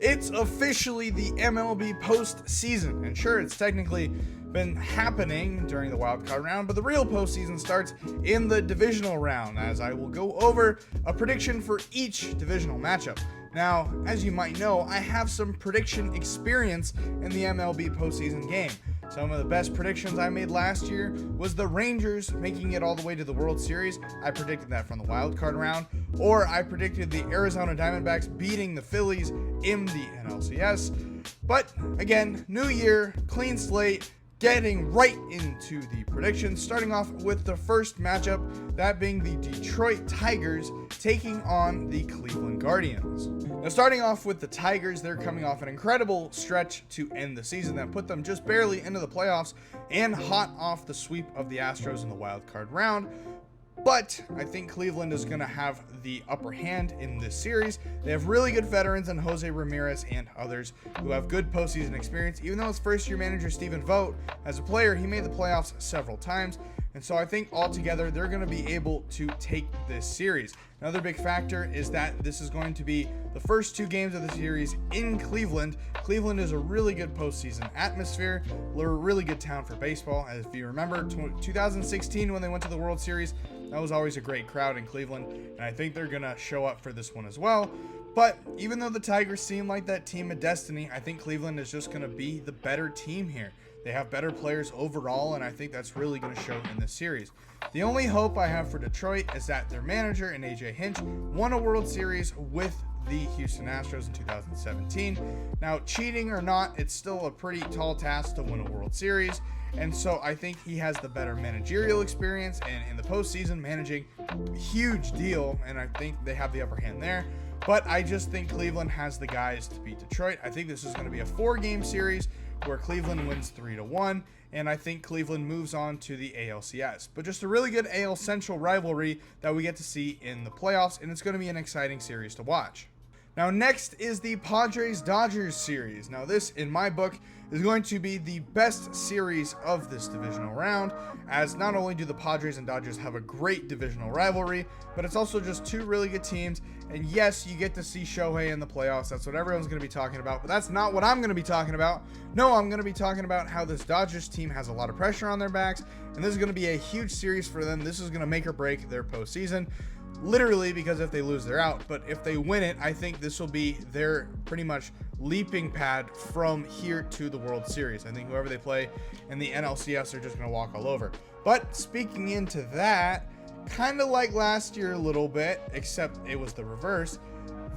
It's officially the MLB postseason, and sure, it's technically been happening during the wild card round, but the real postseason starts in the divisional round, as I will go over a prediction for each divisional matchup. Now, as you might know, I have some prediction experience in the MLB postseason game. Some of the best predictions I made last year was the Rangers making it all the way to the World Series. I predicted that from the wild card round, or I predicted the Arizona Diamondbacks beating the Phillies in the NLCS. But again, new year, clean slate, getting right into the predictions, starting off with the first matchup, that being the Detroit Tigers taking on the Cleveland Guardians. Now, starting off with the Tigers, they're coming off an incredible stretch to end the season that put them just barely into the playoffs and hot off the sweep of the Astros in the wild card round. But I think Cleveland is going to have the upper hand in this series. They have really good veterans in Jose Ramirez and others who have good postseason experience. Even though his first-year manager, Stephen Vogt, as a player, he made the playoffs several times. And so I think altogether they're going to be able to take this series. Another big factor is that this is going to be the first two games of the series in Cleveland. Cleveland is a really good postseason atmosphere. They're a really good town for baseball. As if you remember 2016 when they went to the World Series, that was always a great crowd in Cleveland, and I think they're going to show up for this one as well. But even though the Tigers seem like that team of destiny, I think Cleveland is just going to be the better team here. They have better players overall, and I think that's really going to show in this series. The only hope I have for Detroit is that their manager, in A.J. Hinch, won a World Series with the Houston Astros in 2017. Now, cheating or not, it's still a pretty tall task to win a World Series. And so I think he has the better managerial experience, and in the postseason, managing, huge deal, and I think they have the upper hand there. But I just think Cleveland has the guys to beat Detroit. I think this is going to be a 4-game series where Cleveland wins 3-1, and I think Cleveland moves on to the ALCS. But just a really good AL Central rivalry that we get to see in the playoffs, and it's going to be an exciting series to watch. Now, next is the Padres-Dodgers series. Now, this, in my book, is going to be the best series of this divisional round, as not only do the Padres and Dodgers have a great divisional rivalry, but it's also just two really good teams. And yes, you get to see Shohei in the playoffs. That's what everyone's going to be talking about, but that's not what I'm going to be talking about. No, I'm going to be talking about how this Dodgers team has a lot of pressure on their backs, and this is going to be a huge series for them. This is going to make or break their postseason. Literally, because if they lose, they're out. But if they win it, I think this will be their pretty much leaping pad from here to the World Series. I think whoever they play in the NLCS are just going to walk all over. But speaking into that, kind of like last year a little bit, except it was the reverse.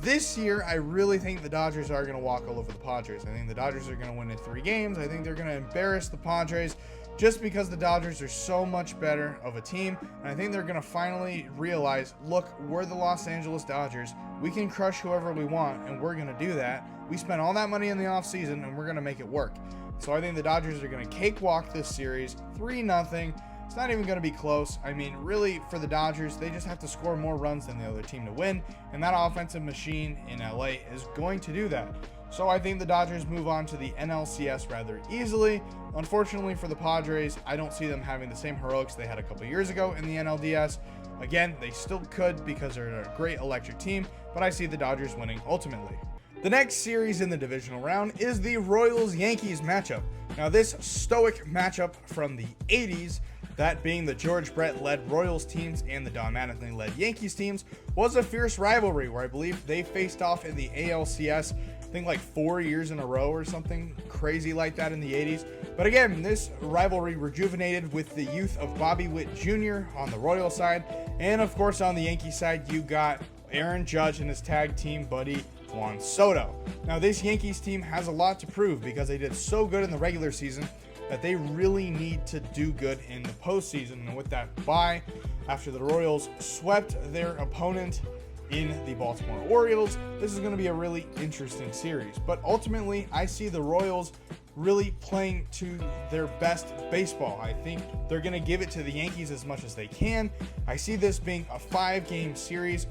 This year, I really think the Dodgers are going to walk all over the Padres. I think the Dodgers are going to win in 3 games. I think they're going to embarrass the Padres just because the Dodgers are so much better of a team. And I think they're going to finally realize, look, we're the Los Angeles Dodgers. We can crush whoever we want, and we're going to do that. We spent all that money in the offseason, and we're going to make it work. So I think the Dodgers are going to cakewalk this series 3-0. It's not even going to be close. I mean, really, for the Dodgers, they just have to score more runs than the other team to win, and that offensive machine in LA is going to do that. So I think the Dodgers move on to the NLCS rather easily. Unfortunately for the Padres, I don't see them having the same heroics they had a couple years ago in the NLDS. Again, they still could because they're a great electric team, but I see the Dodgers winning ultimately. The next series in the divisional round is the Royals-Yankees matchup. Now, this stoic matchup from the 80s, that being the George Brett-led Royals teams and the Don Mattingly-led Yankees teams, was a fierce rivalry where I believe they faced off in the ALCS, I think like 4 years in a row or something crazy like that in the 80s. But again, this rivalry rejuvenated with the youth of Bobby Witt Jr. on the Royals side, and of course on the Yankees side, you got Aaron Judge and his tag team buddy Juan Soto. Now, this Yankees team has a lot to prove because they did so good in the regular season that they really need to do good in the postseason. And with that bye, after the Royals swept their opponent in the Baltimore Orioles, this is going to be a really interesting series. But ultimately, I see the Royals really playing to their best baseball. I think they're going to give it to the Yankees as much as they can. I see this being a 5-game series.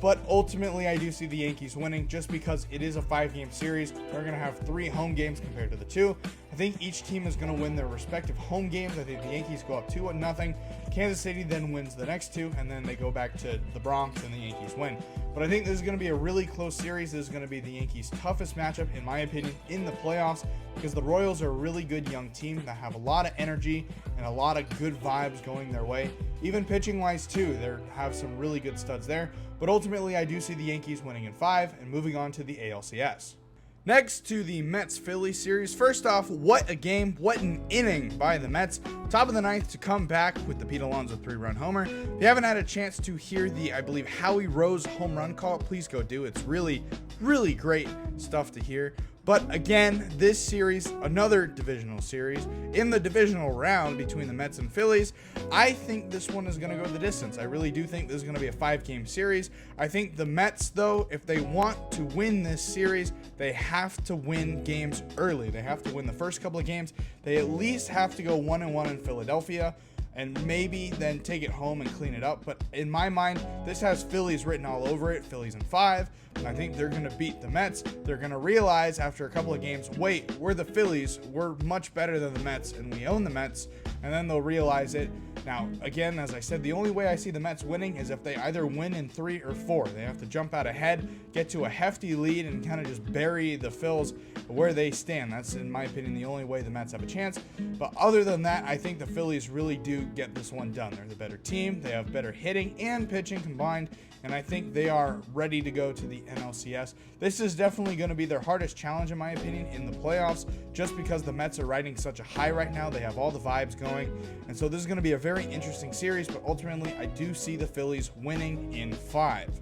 But ultimately, I do see the Yankees winning just because it is a 5-game series. They're going to have 3 home games compared to the 2. I think each team is going to win their respective home games. I think the Yankees go up 2-0. Kansas City then wins the next 2, and then they go back to the Bronx and the Yankees win. But I think this is going to be a really close series. This is going to be the Yankees' toughest matchup, in my opinion, in the playoffs, because the Royals are a really good young team that have a lot of energy and a lot of good vibes going their way. Even pitching-wise, too, they have some really good studs there. But ultimately, I do see the Yankees winning in 5 and moving on to the ALCS. Next to the Mets-Phillies series. First off, what a game, what an inning by the Mets. Top of the 9th to come back with the Pete Alonso 3-run homer. If you haven't had a chance to hear the, I believe, Howie Rose home run call, please go do it. It's really, really great stuff to hear. But again, this series, another divisional series, in the divisional round between the Mets and Phillies, I think this one is going to go the distance. I really do think this is going to be a 5-game series. I think the Mets, though, if they want to win this series, they have to win games early. They have to win the first couple of games. They at least have to go 1-1 in Philadelphia, and maybe then take it home and clean it up. But in my mind, this has Phillies written all over it. Phillies in 5. And I think they're going to beat the Mets. They're going to realize after a couple of games, wait, we're the Phillies. We're much better than the Mets, and we own the Mets. And then they'll realize it. Now, again, as I said, the only way I see the Mets winning is if they either win in 3 or 4. They have to jump out ahead, get to a hefty lead, and kind of just bury the Phils where they stand. That's, in my opinion, the only way the Mets have a chance. But other than that, I think the Phillies really do get this one done. They're the better team. They have better hitting and pitching combined, and I think they are ready to go to the NLCS. This is definitely going to be their hardest challenge, in my opinion, in the playoffs, just because the Mets are riding such a high right now. They have all the vibes going, and so this is going to be a very interesting series, but ultimately, I do see the Phillies winning in 5.